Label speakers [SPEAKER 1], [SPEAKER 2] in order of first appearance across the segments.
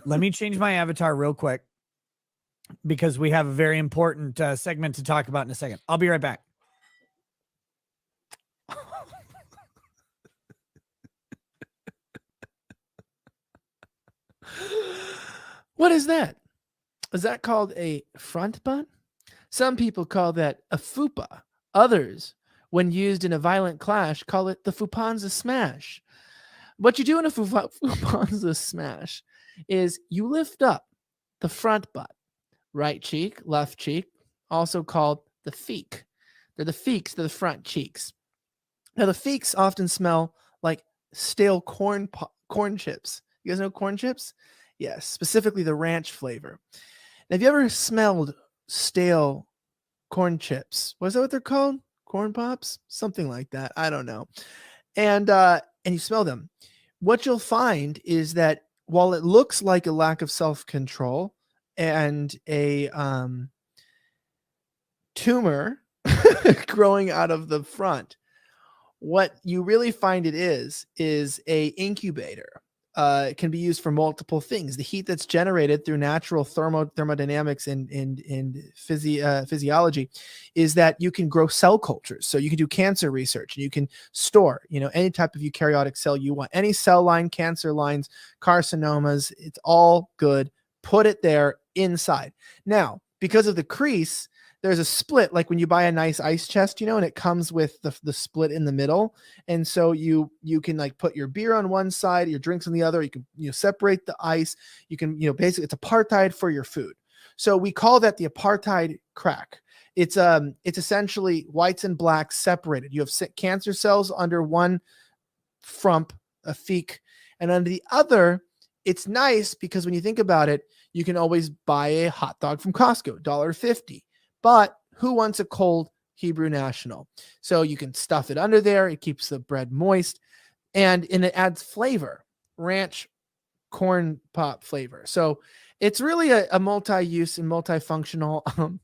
[SPEAKER 1] Let me change my avatar real quick because we have a very important segment to talk about in a second. I'll be right back.
[SPEAKER 2] What is that? Is that called a front butt? Some people call that a fupa. Others, when used in a violent clash, call it the fupanza smash. What you do in a fupanza smash is you lift up the front butt, right cheek, left cheek, also called the feek. They're the feeks, they're the front cheeks. Now, the feeks often smell like stale corn chips. You guys know corn chips? Yes, specifically the ranch flavor. Now, have you ever smelled stale corn chips? Was that what they're called? Corn pops? Something like that. I don't know. And you smell them. What you'll find is that while it looks like a lack of self-control and a tumor growing out of the front, what you really find it is a incubator. It can be used for multiple things. The heat that's generated through natural thermodynamics and physiology is that you can grow cell cultures. So you can do cancer research and you can store, any type of eukaryotic cell you want, any cell line, cancer lines, carcinomas, it's all good. Put it there inside. Now, because of the crease, there's a split, like when you buy a nice ice chest, and it comes with the split in the middle. And so you can like put your beer on one side, your drinks on the other. You can, separate the ice. You can, basically it's apartheid for your food. So we call that the apartheid crack. It's essentially whites and blacks separated. You have cancer cells under one frump, a feek, and under the other, it's nice because when you think about it, you can always buy a hot dog from Costco, $1.50. But who wants a cold Hebrew National? So you can stuff it under there. It keeps the bread moist, and it adds flavor, ranch corn pop flavor. So it's really a multi-use and multifunctional.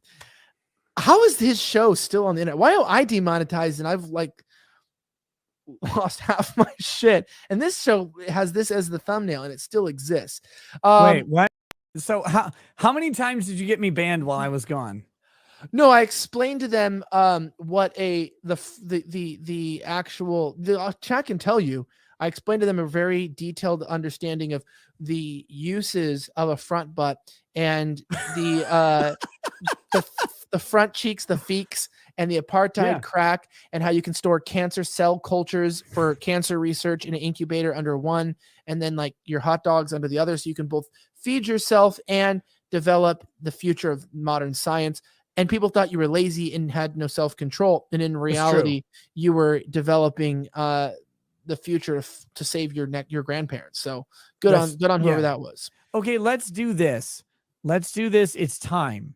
[SPEAKER 2] How is his show still on the internet? Why am I demonetized and I've lost half my shit? And this show has this as the thumbnail and it still exists.
[SPEAKER 1] Wait, what? So how many times did you get me banned while I was gone?
[SPEAKER 2] No, I explained to them what the chat can tell you. I explained to them a very detailed understanding of the uses of a front butt and the front cheeks, the feeks, and the apartheid crack, and how you can store cancer cell cultures for cancer research in an incubator under one, and then like your hot dogs under the other, so you can both feed yourself and develop the future of modern science. And people thought you were lazy and had no self-control. And in reality, you were developing the future to save your grandparents. So good on whoever that was.
[SPEAKER 1] Okay, let's do this. It's time,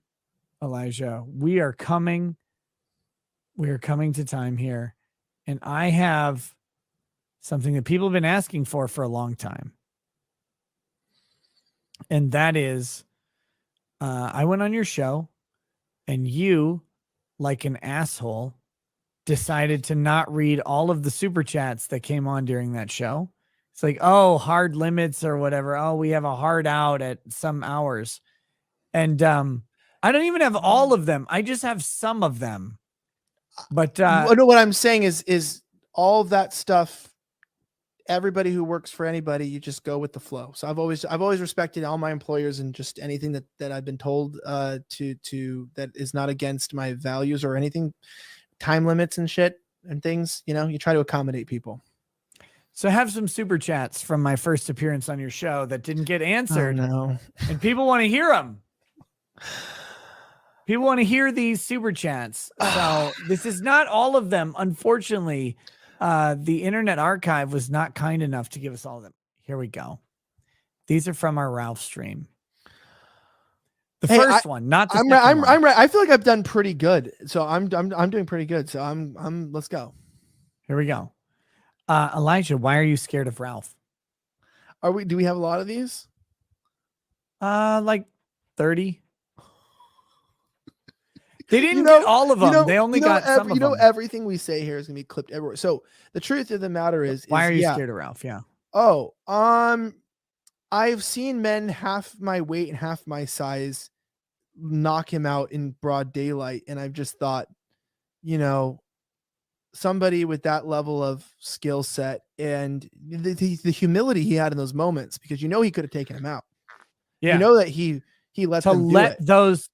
[SPEAKER 1] Elijah. We are coming to time here. And I have something that people have been asking for a long time. And that is, I went on your show. And you, like an asshole, decided to not read all of the super chats that came on during that show. It's like, oh, hard limits or whatever. Oh, we have a hard out at some hours. And I don't even have all of them. I just have some of them. But
[SPEAKER 2] no, what I'm saying is all of that stuff. Everybody who works for anybody, you just go with the flow. So I've always respected all my employers, and just anything that I've been told to that is not against my values or anything, time limits and shit and things, you try to accommodate people.
[SPEAKER 1] So I have some super chats from my first appearance on your show that didn't get answered.
[SPEAKER 2] Oh, no.
[SPEAKER 1] And people want to hear them. People want to hear these super chats. So this is not all of them, unfortunately. The Internet Archive was not kind enough to give us all of them. Here we go. These are from our Ralph stream. The first one, not the second one.
[SPEAKER 2] I'm right. I feel like I've done pretty good. So I'm doing pretty good. So let's go.
[SPEAKER 1] Here we go. Elijah, why are you scared of Ralph?
[SPEAKER 2] Do we have a lot of these?
[SPEAKER 1] Like 30. They didn't get all of them. They only got some of them.
[SPEAKER 2] Everything we say here is going to be clipped everywhere. So the truth of the matter is,
[SPEAKER 1] why are you scared of Ralph? Yeah.
[SPEAKER 2] Oh, I've seen men half my weight and half my size knock him out in broad daylight, and I've just thought, you know, somebody with that level of skill set and the humility he had in those moments, because he could have taken him out.
[SPEAKER 1] Yeah.
[SPEAKER 2] You know that he let them do it.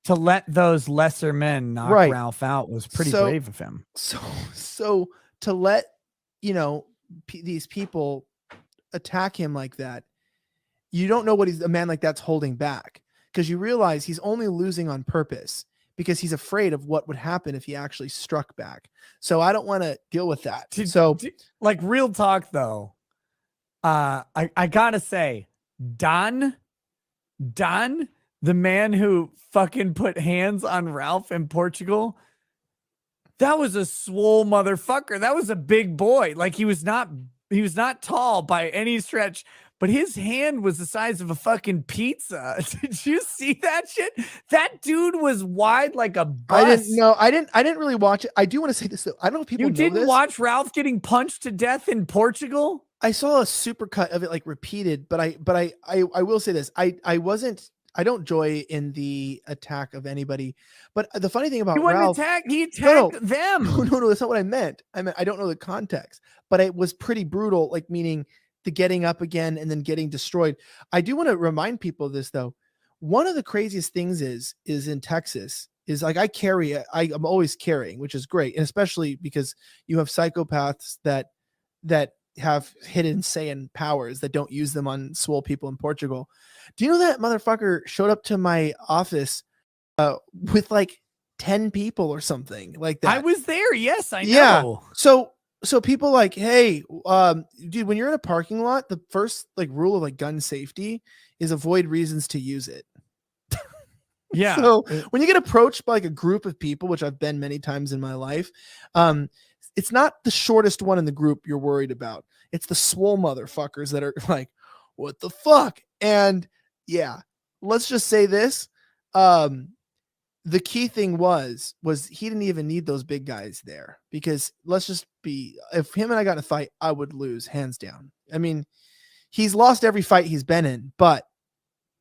[SPEAKER 1] To let those lesser men knock
[SPEAKER 2] Right.
[SPEAKER 1] Ralph out was pretty
[SPEAKER 2] So-
[SPEAKER 1] brave of him.
[SPEAKER 2] So to let, these people attack him like that, you don't know what a man like that's holding back, because you realize he's only losing on purpose because he's afraid of what would happen if he actually struck back. So I don't want to deal with that.
[SPEAKER 1] Like, real talk though, I gotta say, Don, the man who fucking put hands on Ralph in Portugal, that was a swole motherfucker. That was a big boy. Like, he was not tall by any stretch, but his hand was the size of a fucking pizza. Did you see that shit? That dude was wide like a bus.
[SPEAKER 2] I didn't know. I didn't really watch it. I do want to say this though. I don't know if people know
[SPEAKER 1] didn't
[SPEAKER 2] this.
[SPEAKER 1] watch Ralph getting punched to death in Portugal?
[SPEAKER 2] I saw a supercut of it like repeated, but I will say this. I don't joy in the attack of anybody. But the funny thing about Ralph,
[SPEAKER 1] he attacked them.
[SPEAKER 2] No, that's not what I meant. I don't know the context, but it was pretty brutal, like meaning the getting up again and then getting destroyed. I do want to remind people of this though. One of the craziest things is in Texas is like I'm always carrying, which is great. And especially because you have psychopaths that have hidden Saiyan powers that don't use them on swole people in Portugal. Do you know that motherfucker showed up to my office with like 10 people or something like that?
[SPEAKER 1] I was there. Yes, I know.
[SPEAKER 2] Yeah. So people like, hey, dude, when you're in a parking lot, the first like rule of like gun safety is avoid reasons to use it.
[SPEAKER 1] Yeah.
[SPEAKER 2] So when you get approached by like a group of people, which I've been many times in my life, it's not the shortest one in the group you're worried about. It's the swole motherfuckers that are like, what the fuck? And yeah, let's just say this. The key thing was he didn't even need those big guys there, because if him and I got in a fight, I would lose hands down. I mean, he's lost every fight he's been in, but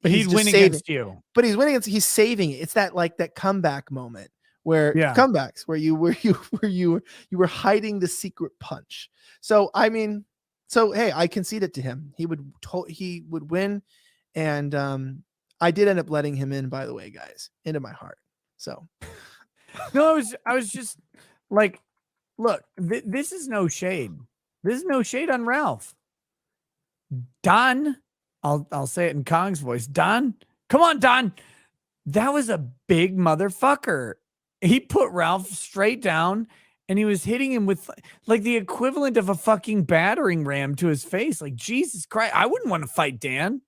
[SPEAKER 1] he's winning against you.
[SPEAKER 2] But he's winning he's saving it. It's that comeback moment where comebacks where you were hiding the secret punch. So I mean, hey, I conceded to him. He would win, and I did end up letting him in, by the way, guys, into my heart. So
[SPEAKER 1] no, I was just like, look, this is no shade. This is no shade on Ralph. Don, I'll say it in Kong's voice. Don, come on, Don. That was a big motherfucker. He put Ralph straight down, and he was hitting him with like the equivalent of a fucking battering ram to his face. Like, Jesus Christ, I wouldn't want to fight Dan.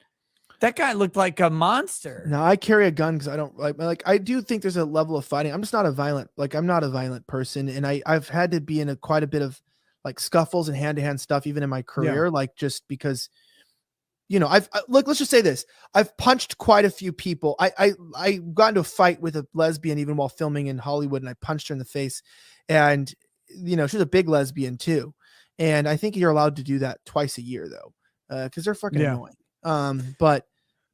[SPEAKER 1] That guy looked like a monster.
[SPEAKER 2] No, I carry a gun because I don't like. I do think there's a level of fighting. I'm just not a violent. I'm not a violent person, and I've had to be in quite a bit of like scuffles and hand-to-hand stuff even in my career. Like, just because, let's just say this. I've punched quite a few people. I got into a fight with a lesbian even while filming in Hollywood, and I punched her in the face, and she's a big lesbian too, and I think you're allowed to do that twice a year though, because they're fucking annoying. But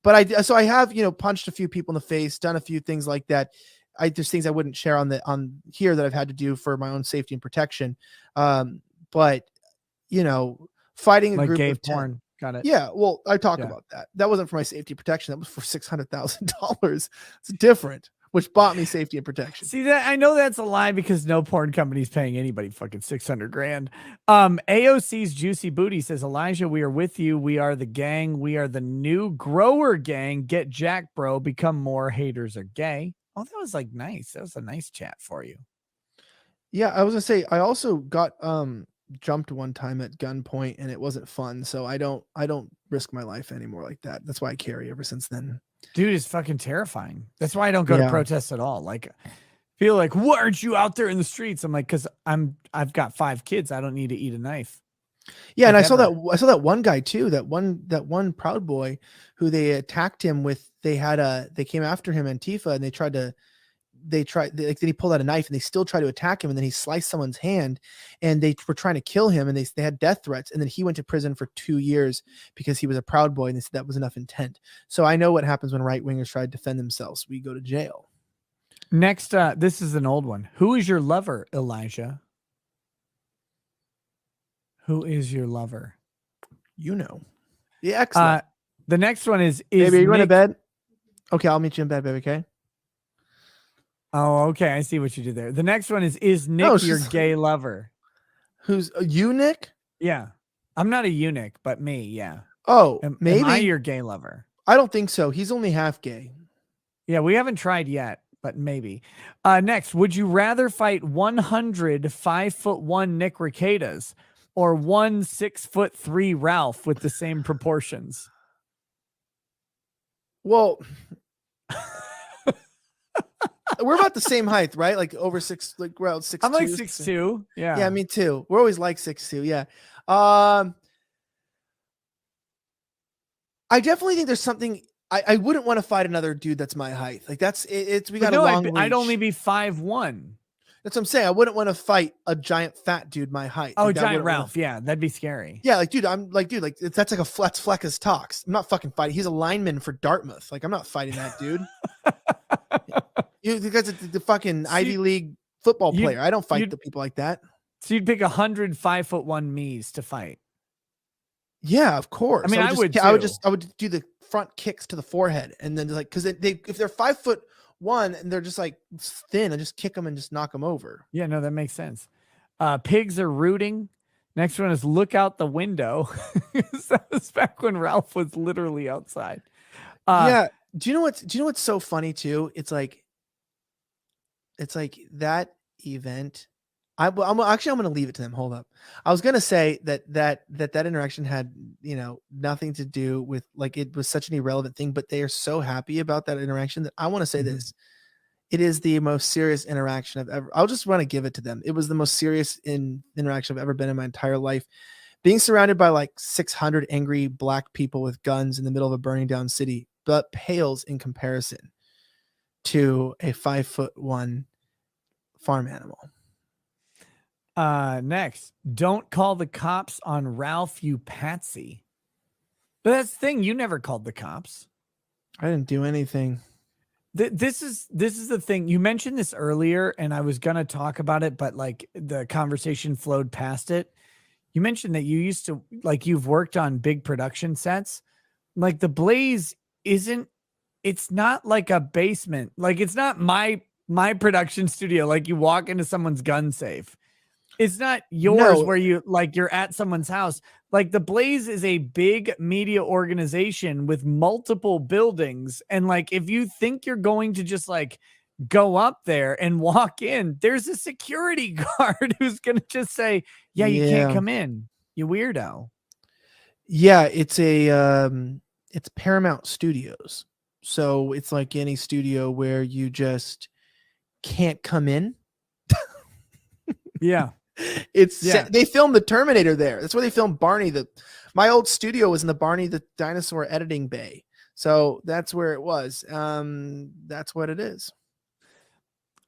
[SPEAKER 2] I have, punched a few people in the face, done a few things like that. There's things I wouldn't share on here that I've had to do for my own safety and protection. But fighting a
[SPEAKER 1] like
[SPEAKER 2] group
[SPEAKER 1] gay
[SPEAKER 2] of 10,
[SPEAKER 1] porn. Got it.
[SPEAKER 2] Yeah. Well, I talk about that. That wasn't for my safety and protection. That was for $600,000. It's different, which bought me safety and protection.
[SPEAKER 1] See that? I know that's a lie, because no porn company's paying anybody fucking $600,000. AOC's Juicy Booty says, Elijah, we are with you. We are the gang. We are the new grower gang. Get jacked, bro. Become more. Haters are gay. Oh, that was like nice. That was a nice chat for you.
[SPEAKER 2] Yeah, I was gonna say I also got jumped one time at gunpoint, and it wasn't fun. So I don't risk my life anymore like that. That's why I carry ever since then.
[SPEAKER 1] Dude, it's fucking terrifying. That's why I don't go to protests at all. Like, feel like, why aren't you out there in the streets? I'm like, because I've got 5 kids. I don't need to eat a knife.
[SPEAKER 2] Yeah, and I saw that one guy too. That one Proud Boy who they attacked him with. They came after him, Antifa, and they tried to then he pulled out a knife and they still try to attack him, and then he sliced someone's hand, and they were trying to kill him, and they had death threats, and then he went to prison for 2 years because he was a Proud Boy, and they said that was enough intent. So I know what happens when right wingers try to defend themselves. We go to jail.
[SPEAKER 1] Next, this is an old one. Who is your lover, Elijah? Who is your lover?
[SPEAKER 2] You know. Yeah, excellent.
[SPEAKER 1] The next one is
[SPEAKER 2] baby, are you going to
[SPEAKER 1] Nick...
[SPEAKER 2] bed? Okay, I'll meet you in bed, baby, okay?
[SPEAKER 1] Oh, okay. I see what you did there. The next one is Nick your gay lover?
[SPEAKER 2] Who's a eunuch?
[SPEAKER 1] Yeah. I'm not a eunuch, but me, yeah.
[SPEAKER 2] Oh, maybe.
[SPEAKER 1] Am I your gay lover?
[SPEAKER 2] I don't think so. He's only half gay.
[SPEAKER 1] Yeah, we haven't tried yet, but maybe. Next, would you rather fight 100 5'1" Nick Recadas or 1 6'3" Ralph with the same proportions?
[SPEAKER 2] Well, we're about the same height, right? Like over 6, like around 6'2".
[SPEAKER 1] I'm like 6'2". Yeah.
[SPEAKER 2] Yeah, me too. We're always like 6'2". Yeah. I definitely think there's something. I wouldn't want to fight another dude that's my height. Like we got a long reach.
[SPEAKER 1] I'd only be 5'1".
[SPEAKER 2] That's what I'm saying. I wouldn't want to fight a giant fat dude my height.
[SPEAKER 1] Oh,
[SPEAKER 2] like,
[SPEAKER 1] giant Ralph. Yeah, that'd be scary.
[SPEAKER 2] Yeah, like, dude, that's like a Fleck's talks. I'm not fucking fighting. He's a lineman for Dartmouth. Like, I'm not fighting that dude. You guys are the fucking Ivy League football player. I don't fight the people like that.
[SPEAKER 1] So you'd pick 100 5'1" me's to fight?
[SPEAKER 2] Yeah, of course.
[SPEAKER 1] I mean, I would
[SPEAKER 2] do the front kicks to the forehead, and then like, because if they're 5'1" and they're just like thin, I just kick them and just knock them over.
[SPEAKER 1] Yeah, no, that makes sense. Pigs are rooting. Next one is look out the window. That was back when Ralph was literally outside.
[SPEAKER 2] Yeah. Do you know what's so funny too? It's like that event. I'm going to leave it to them. Hold up. I was going to say that interaction had, nothing to do with, like, it was such an irrelevant thing, but they are so happy about that interaction that I want to say this. It is the most serious interaction I've ever. I'll just want to give it to them. It was the most serious interaction I've ever been in my entire life. Being surrounded by like 600 angry black people with guns in the middle of a burning down city, but pales in comparison to a 5'1" farm animal.
[SPEAKER 1] Next, don't call the cops on Ralph, you patsy. But that's the thing. You never called the cops.
[SPEAKER 2] I didn't do anything.
[SPEAKER 1] This is the thing. You mentioned this earlier, and I was going to talk about it, but like the conversation flowed past it. You mentioned that you used to, like, you've worked on big production sets. Like the Blaze it's not like a basement. Like it's not my production studio. Like you walk into someone's gun safe. It's not yours where you're at someone's house. Like the Blaze is a big media organization with multiple buildings. And like, if you think you're going to just like go up there and walk in, there's a security guard who's going to just say, yeah, you can't come in, you weirdo.
[SPEAKER 2] Yeah. It's it's Paramount Studios. So it's like any studio where you just can't come in.
[SPEAKER 1] Yeah.
[SPEAKER 2] They filmed the Terminator there. That's where they filmed Barney. My old studio was in the Barney the Dinosaur editing bay. So that's where it was. That's what it is.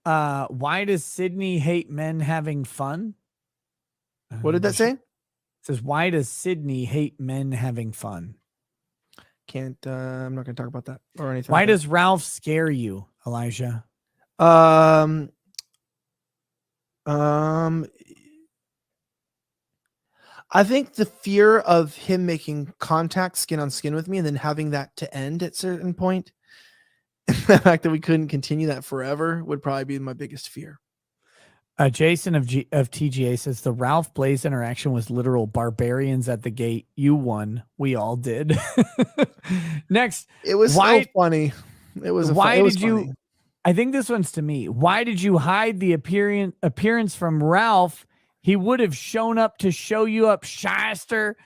[SPEAKER 1] Why does Sydney hate men having fun?
[SPEAKER 2] What did that say?
[SPEAKER 1] It says, why does Sydney hate men having fun?
[SPEAKER 2] I'm not going to talk about that or anything.
[SPEAKER 1] Why does Ralph scare you, Elijah?
[SPEAKER 2] I think the fear of him making contact skin on skin with me and then having that to end at a certain point, the fact that we couldn't continue that forever would probably be my biggest fear.
[SPEAKER 1] Jason of TGA says the Ralph Blaze interaction was literal barbarians at the gate. You won. We all did. Next.
[SPEAKER 2] It was so funny. It was. Funny.
[SPEAKER 1] I think this one's to me. Why did you hide the appearance from Ralph? He would have shown up to show you up, shyster.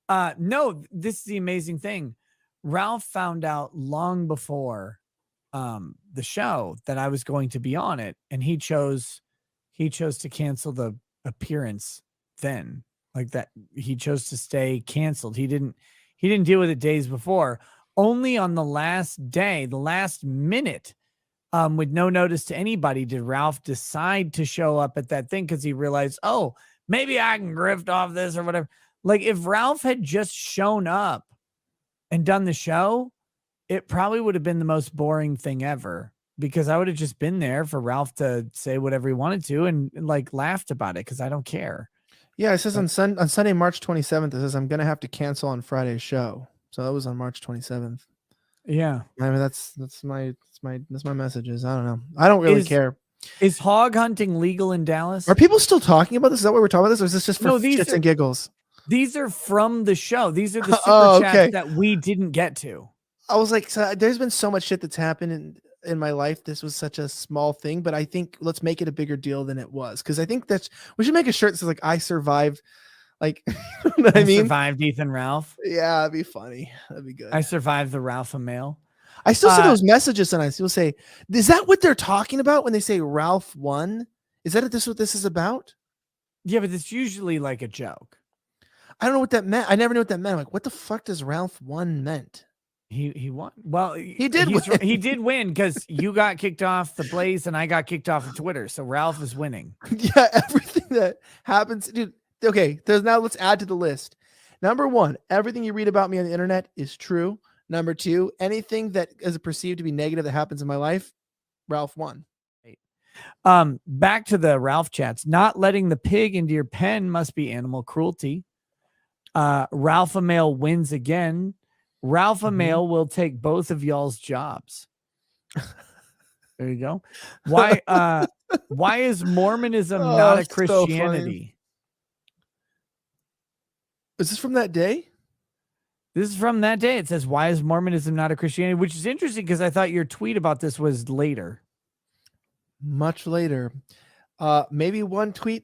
[SPEAKER 1] No, this is the amazing thing. Ralph found out long before the show that I was going to be on it, and he chose to cancel the appearance then. Like that, he chose to stay canceled. He didn't deal with it days before. Only on the last day, the last minute, with no notice to anybody, did Ralph decide to show up at that thing because he realized, oh, maybe I can grift off this or whatever. Like if Ralph had just shown up and done the show, it probably would have been the most boring thing ever, because I would have just been there for Ralph to say whatever he wanted to and like laughed about it because I don't care.
[SPEAKER 2] Yeah, it says on Sunday, March 27th, it says I'm gonna have to cancel on Friday's show. So that was on March 27th.
[SPEAKER 1] Yeah.
[SPEAKER 2] I mean, that's my messages. I don't know. I don't really care.
[SPEAKER 1] Is hog hunting legal in Dallas?
[SPEAKER 2] Are people still talking about this? Is that what we're talking about this? Or is this just for shits and giggles?
[SPEAKER 1] These are from the show. These are the super chats that we didn't get to.
[SPEAKER 2] I was like, so there's been so much shit that's happened in my life. This was such a small thing, but I think let's make it a bigger deal than it was. Cause I think we should make a shirt that says like, I survived. Like, you know what I mean?
[SPEAKER 1] Survived Ethan Ralph.
[SPEAKER 2] Yeah, that'd be funny. That'd be good.
[SPEAKER 1] I survived the Ralph mail.
[SPEAKER 2] I still see those messages, and I still say, "Is that what they're talking about when they say Ralph won? Is that what this is about?"
[SPEAKER 1] Yeah, but it's usually like a joke.
[SPEAKER 2] I don't know what that meant. I never knew what that meant. I'm like, what the fuck does Ralph won meant?
[SPEAKER 1] He won. Well,
[SPEAKER 2] he did. Win.
[SPEAKER 1] He did win because you got kicked off the Blaze and I got kicked off of Twitter. So Ralph is winning.
[SPEAKER 2] Yeah, everything that happens, dude. Okay, now let's add to the list. Number 1, everything you read about me on the internet is true. Number 2, anything that is perceived to be negative that happens in my life, Ralph won.
[SPEAKER 1] Back to the Ralph chats. Not letting the pig into your pen must be animal cruelty. Ralph Mail wins again. Ralph Mail will take both of y'all's jobs. There you go. Why is Mormonism not a Christianity?
[SPEAKER 2] Is this from that day?
[SPEAKER 1] This is from that day. It says, why is Mormonism not a Christianity? Which is interesting because I thought your tweet about this was later.
[SPEAKER 2] Much later. Maybe one tweet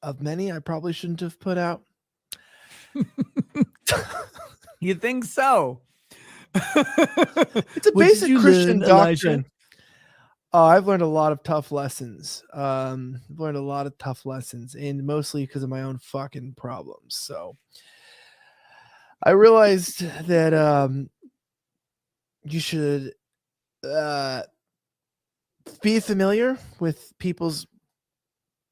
[SPEAKER 2] of many I probably shouldn't have put out.
[SPEAKER 1] You think so?
[SPEAKER 2] It's a basic Christian doctrine. I've learned a lot of tough lessons. And mostly because of my own fucking problems. So I realized that you should be familiar with people's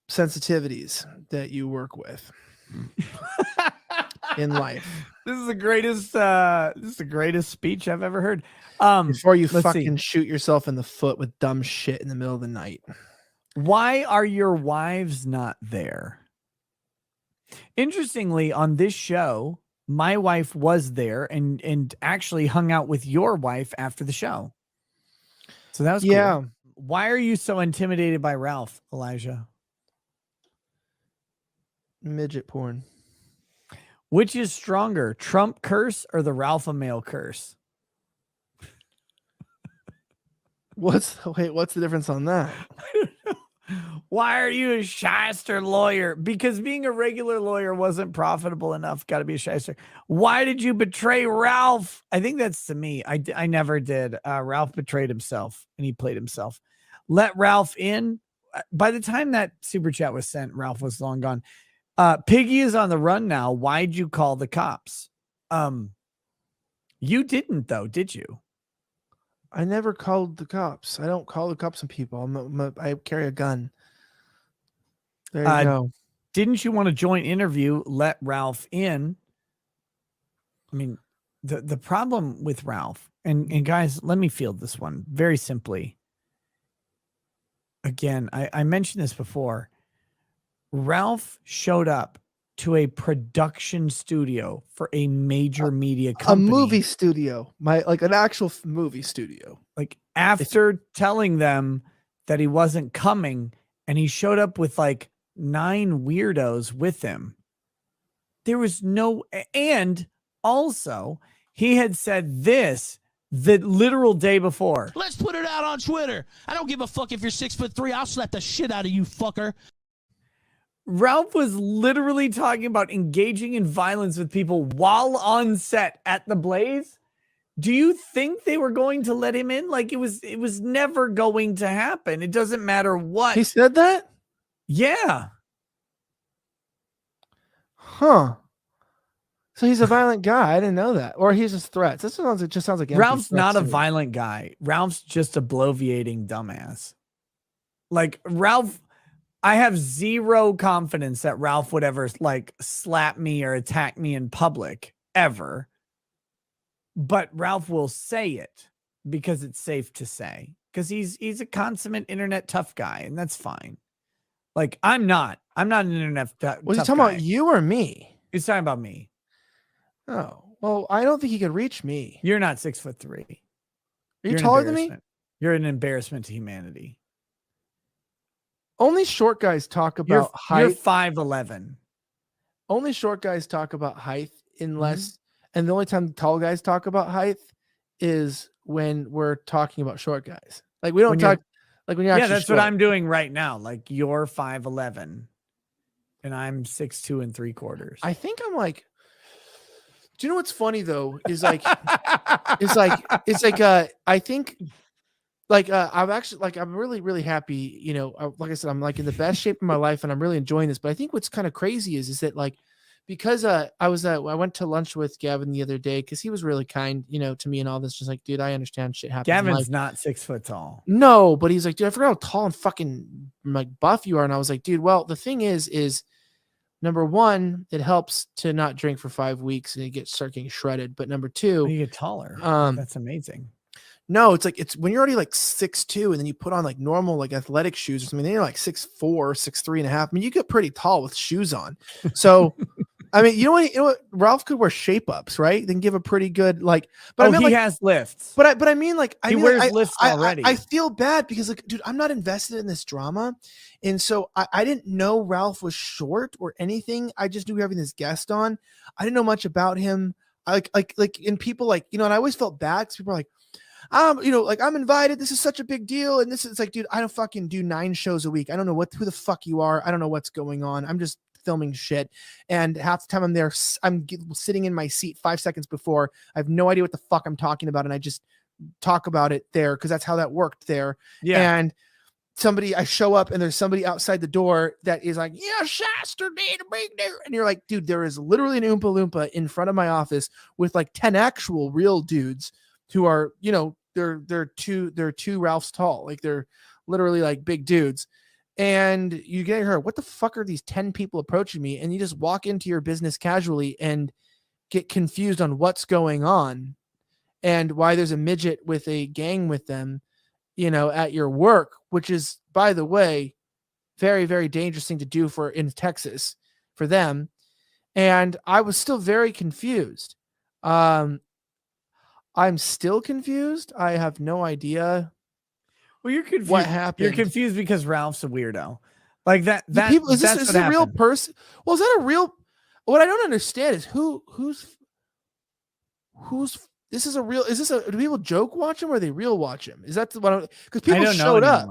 [SPEAKER 2] sensitivities that you work with in life.
[SPEAKER 1] This is the greatest speech I've ever heard.
[SPEAKER 2] Before you fucking shoot yourself in the foot with dumb shit in the middle of the night.
[SPEAKER 1] Why are your wives not there? Interestingly, on this show, my wife was there and actually hung out with your wife after the show. So that was cool. Why are you so intimidated by Ralph, Elijah?
[SPEAKER 2] Midget porn.
[SPEAKER 1] Which is stronger, Trump curse or the Ralph Mail curse?
[SPEAKER 2] What's the difference on that?
[SPEAKER 1] Why are you a shyster lawyer? Because being a regular lawyer wasn't profitable enough. Got to be a shyster. Why did you betray Ralph? I think that's to me. I never did. Ralph betrayed himself and he played himself. Let Ralph in. By the time that super chat was sent, Ralph was long gone. Piggy is on the run now. Why'd you call the cops? You didn't though, did you?
[SPEAKER 2] I never called the cops. I don't call the cops on people. I carry a gun. There you go.
[SPEAKER 1] Didn't you want to join interview? Let Ralph in. I mean, the problem with Ralph and guys, let me field this one very simply. Again, I mentioned this before. Ralph showed up to a production studio for a major media company.
[SPEAKER 2] A movie studio. An actual movie studio.
[SPEAKER 1] Like after telling them that he wasn't coming and he showed up with like 9 weirdos with him. There was no, and also he had said this the literal day before.
[SPEAKER 3] Let's put it out on Twitter. I don't give a fuck if you're 6'3". I'll slap the shit out of you, fucker.
[SPEAKER 1] Ralph was literally talking about engaging in violence with people while on set at the Blaze. Do you think they were going to let him in? Like it was never going to happen. It doesn't matter what.
[SPEAKER 2] He said that?
[SPEAKER 1] Yeah.
[SPEAKER 2] Huh. So he's a violent guy. I didn't know that. Or he's just threats. This sounds it just sounds like empty
[SPEAKER 1] Ralph's
[SPEAKER 2] threats
[SPEAKER 1] not
[SPEAKER 2] to
[SPEAKER 1] a
[SPEAKER 2] me.
[SPEAKER 1] violent guy. Ralph's just a bloviating dumbass. Like Ralph, I have zero confidence that Ralph would ever like slap me or attack me in public ever. But Ralph will say it because it's safe to say. Because he's a consummate internet tough guy, and that's fine. Like I'm not an internet
[SPEAKER 2] Was he
[SPEAKER 1] tough
[SPEAKER 2] talking
[SPEAKER 1] guy.
[SPEAKER 2] about you or me?
[SPEAKER 1] He's talking about me.
[SPEAKER 2] Oh, well, I don't think he could reach me.
[SPEAKER 1] You're not 6'3".
[SPEAKER 2] Are you
[SPEAKER 1] You're an
[SPEAKER 2] taller than me?
[SPEAKER 1] embarrassment. You're an embarrassment to humanity.
[SPEAKER 2] Only short guys talk
[SPEAKER 1] You're
[SPEAKER 2] about height.
[SPEAKER 1] 5'11".
[SPEAKER 2] Only short guys talk about height unless,
[SPEAKER 1] Mm-hmm.
[SPEAKER 2] and the only time tall guys talk about height is when we're talking about short guys. Like we don't
[SPEAKER 1] When you're-
[SPEAKER 2] talk, like when you're actually
[SPEAKER 1] Yeah, that's
[SPEAKER 2] short.
[SPEAKER 1] what I'm doing right now. Like you're 5'11", and I'm 6'2" and 3/4.
[SPEAKER 2] I think I'm like, do you know what's funny though? Is like, I think I'm actually like, I'm really, really happy. You know, like I said, I'm like in the best shape of my life and I'm really enjoying this. But I think what's kind of crazy is that like, because I went to lunch with Gavin the other day because he was really kind, you know, to me and all this. Just like, dude, I understand shit happens. in life.
[SPEAKER 1] Gavin's not 6 foot tall.
[SPEAKER 2] No, but he's like, dude, I forgot how tall and fucking like buff you are. And I was like, dude, well, the thing is number one, it helps to not drink for 5 weeks and you start getting shredded. But number two,
[SPEAKER 1] You get taller. That's amazing.
[SPEAKER 2] no, it's like, it's when you're already like 6'2" and then you put on like normal, like athletic shoes or something, then you're like 6'4", 6'3.5". I mean, you get pretty tall with shoes on. So, I mean, you know what? Ralph could wear shape ups, right? Then give a pretty good, like, but I mean,
[SPEAKER 1] he
[SPEAKER 2] like,
[SPEAKER 1] has lifts.
[SPEAKER 2] but I mean, like,
[SPEAKER 1] He wears lifts already.
[SPEAKER 2] I feel bad because, like, dude, I'm not invested in this drama, and so I didn't know Ralph was short or anything. I just knew we were having this guest on. I didn't know much about him. I like, and people like, you know, and I always felt bad because people are like, you know, like I'm invited. This is such a big deal, and this is like, dude, I don't fucking do 9 shows a week. I don't know who the fuck you are. I don't know what's going on. I'm just filming shit, and half the time I'm there, I'm sitting in my seat 5 seconds before. I have no idea what the fuck I'm talking about, and I just talk about it there because that's how that worked there.
[SPEAKER 1] Yeah.
[SPEAKER 2] And I show up and there's somebody outside the door that is like, yeah, Shasta did a big deal. And you're like, dude, there is literally an Oompa Loompa in front of my office with like 10 actual real dudes who are, you know, they're two Ralphs tall. Like they're literally like big dudes. And you get her, what the fuck are these 10 people approaching me? And you just walk into your business casually and get confused on what's going on and why there's a midget with a gang with them, you know, at your work, which is, by the way, very, very dangerous thing to do in Texas for them. And I was still very confused. I'm still confused. I have no idea.
[SPEAKER 1] Well, you're confused.
[SPEAKER 2] What happened?
[SPEAKER 1] You're confused because Ralph's a weirdo. Like that.
[SPEAKER 2] Is this a real person? Well, is that a real? What I don't understand is who's this is a real. Is this do people joke watch him or they real watch him? Is that what? Because people showed up.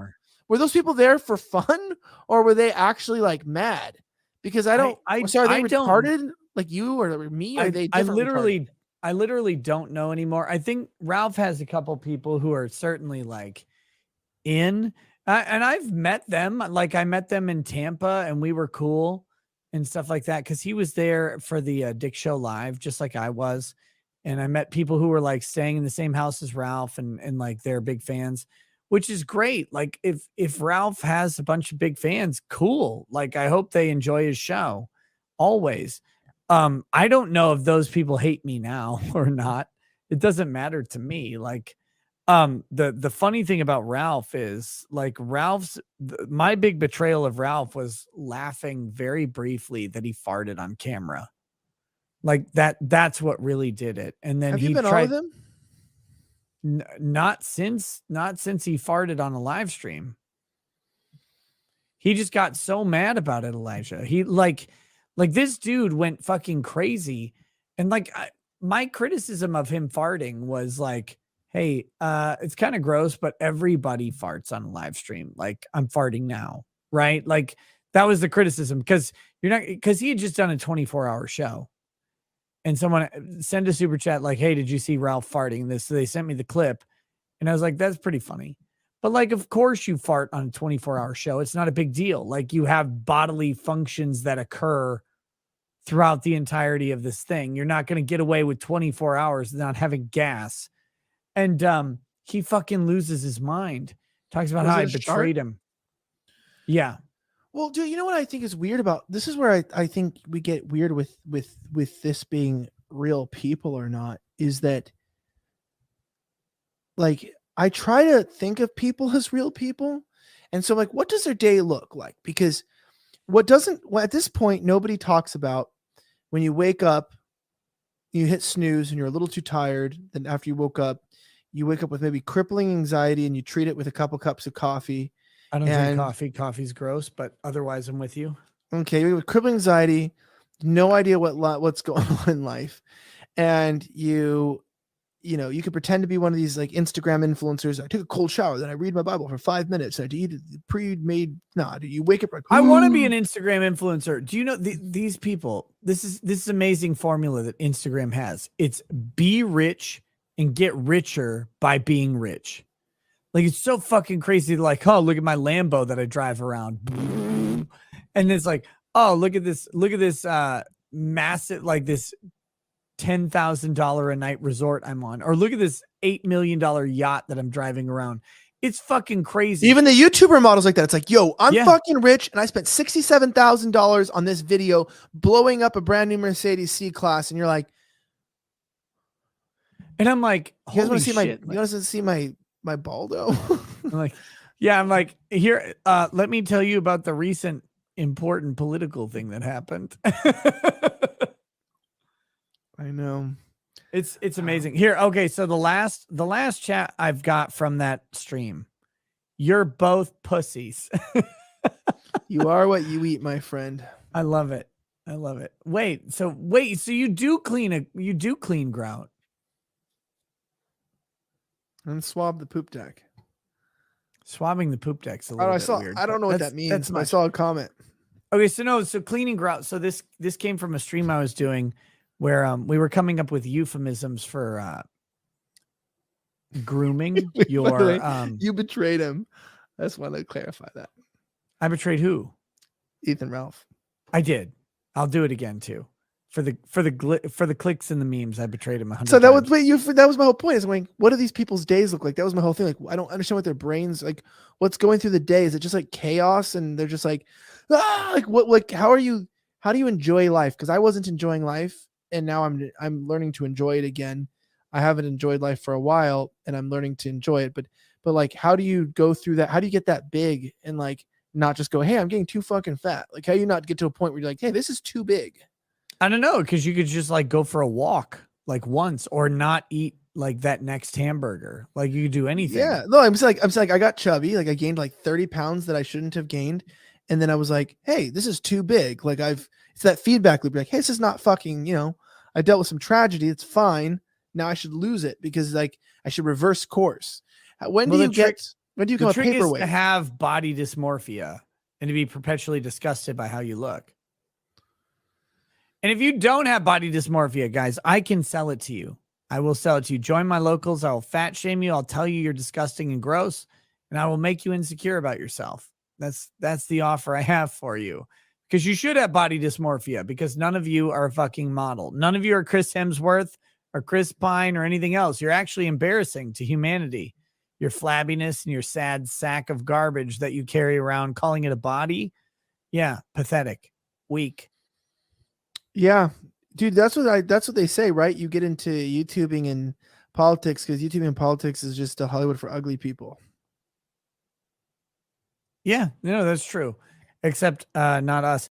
[SPEAKER 2] Were those people there for fun or were they actually like mad? Because I don't. So are they retarded like you or me? Or are they?
[SPEAKER 1] I literally don't know anymore. I think Ralph has a couple people who are certainly like in, and I've met them. Like I met them in Tampa, and we were cool and stuff like that because he was there for the Dick Show Live, just like I was. And I met people who were like staying in the same house as Ralph, and like they're big fans, which is great. Like if Ralph has a bunch of big fans, cool. Like I hope they enjoy his show always. I don't know if those people hate me now or not. It doesn't matter to me. Like, the funny thing about Ralph is like my big betrayal of Ralph was laughing very briefly that he farted on camera. Like that's what really did it. And then
[SPEAKER 2] have you been on with him?
[SPEAKER 1] Not since he farted on a live stream. He just got so mad about it, Elijah. He like this dude went fucking crazy. And like my criticism of him farting was like, hey, it's kind of gross, but everybody farts on a live stream. Like I'm farting now, right? Like that was the criticism because he had just done a 24-hour show. And someone sent a super chat like, hey, did you see Ralph farting this? So they sent me the clip. And I was like, that's pretty funny. But like, of course you fart on a 24-hour show. It's not a big deal. Like you have bodily functions that occur throughout the entirety of this thing. You're not going to get away with 24 hours not having gas. And he fucking loses his mind. Talks about
[SPEAKER 2] Was
[SPEAKER 1] how
[SPEAKER 2] it
[SPEAKER 1] I
[SPEAKER 2] a shark?
[SPEAKER 1] betrayed him. Yeah.
[SPEAKER 2] Well, dude, you know what I think is weird about this is where I think we get weird with this being real people or not, is that like I try to think of people as real people. And so like what does their day look like? Because at this point nobody talks about when you wake up, you hit snooze and you're a little too tired, then after you woke up, you wake up with maybe crippling anxiety and you treat it with a couple cups of coffee.
[SPEAKER 1] I don't drink
[SPEAKER 2] And
[SPEAKER 1] coffee. Coffee's gross, but otherwise I'm with you.
[SPEAKER 2] okay, with crippling anxiety, no idea what's going on in life, and you could pretend to be one of these like Instagram influencers. I took a cold shower, then I read my Bible for 5 minutes. I eat pre-made. No, you wake up like
[SPEAKER 1] I want to be an Instagram influencer. Do you know these people? This is amazing formula that Instagram has. It's be rich and get richer by being rich. Like it's so fucking crazy. Like, oh, look at my Lambo that I drive around, and it's like, oh, look at this massive, like this $10,000 a night resort I'm on, or look at this $8 million yacht that I'm driving around. It's fucking crazy.
[SPEAKER 2] Even the YouTuber models like that. It's like, yo, I'm
[SPEAKER 1] Yeah.
[SPEAKER 2] fucking rich and I spent $67,000 on this video blowing up a brand new Mercedes C-Class, and you're like,
[SPEAKER 1] and I'm like,
[SPEAKER 2] you guys want to see
[SPEAKER 1] shit,
[SPEAKER 2] you want to see my Baldo?
[SPEAKER 1] I'm like, yeah, I'm like, here, let me tell you about the recent important political thing that happened.
[SPEAKER 2] I know.
[SPEAKER 1] It's amazing. Here, okay, so the last chat I've got from that stream. You're both pussies.
[SPEAKER 2] You are what you eat, my friend.
[SPEAKER 1] I love it. I love it. Wait, so you do clean grout.
[SPEAKER 2] And swab the poop deck.
[SPEAKER 1] Swabbing the poop deck's a little bit weird.
[SPEAKER 2] I don't know what that means. I saw a comment.
[SPEAKER 1] Okay, so cleaning grout. So this came from a stream I was doing where we were coming up with euphemisms for grooming your
[SPEAKER 2] you betrayed him. I just want to clarify that.
[SPEAKER 1] I betrayed who?
[SPEAKER 2] Ethan Ralph.
[SPEAKER 1] I did. I'll do it again too. For the clicks and the memes, I betrayed him 100
[SPEAKER 2] So that
[SPEAKER 1] times.
[SPEAKER 2] that was my whole point. Is going, what do these people's days look like? That was my whole thing. Like, I don't understand what their brains like. What's going through the day? Is it just like chaos? And they're just like, like what? Like, how do you enjoy life? Because I wasn't enjoying life, and now I'm learning to enjoy it again. I haven't enjoyed life for a while, and I'm learning to enjoy it. But like, how do you go through that? How do you get that big and like not just go, hey, I'm getting too fucking fat? Like, how do you not get to a point where you're like, hey, this is too big?
[SPEAKER 1] I don't know, because you could just like go for a walk like once or not eat like that next hamburger. Like you could do anything.
[SPEAKER 2] Yeah. No, I'm just like I got chubby. Like I gained like 30 pounds that I shouldn't have gained. And then I was like, hey, this is too big. Like it's that feedback loop. Like, hey, this is not fucking, I dealt with some tragedy. It's fine. Now I should lose it because like I should reverse course. When do you become a paperweight?
[SPEAKER 1] To have body dysmorphia and to be perpetually disgusted by how you look. And if you don't have body dysmorphia, guys, I can sell it to you. I will sell it to you. Join my locals. I will fat shame you. I'll tell you you're disgusting and gross, and I will make you insecure about yourself. That's the offer I have for you, because you should have body dysmorphia, because none of you are a fucking model. None of you are Chris Hemsworth or Chris Pine or anything else. You're actually embarrassing to humanity. Your flabbiness and your sad sack of garbage that you carry around, calling it a body. Yeah, pathetic, weak.
[SPEAKER 2] Yeah, dude, that's what they say, right? You get into YouTubing and politics because YouTubing and politics is just a Hollywood for ugly people.
[SPEAKER 1] Yeah, no, that's true. Except not us.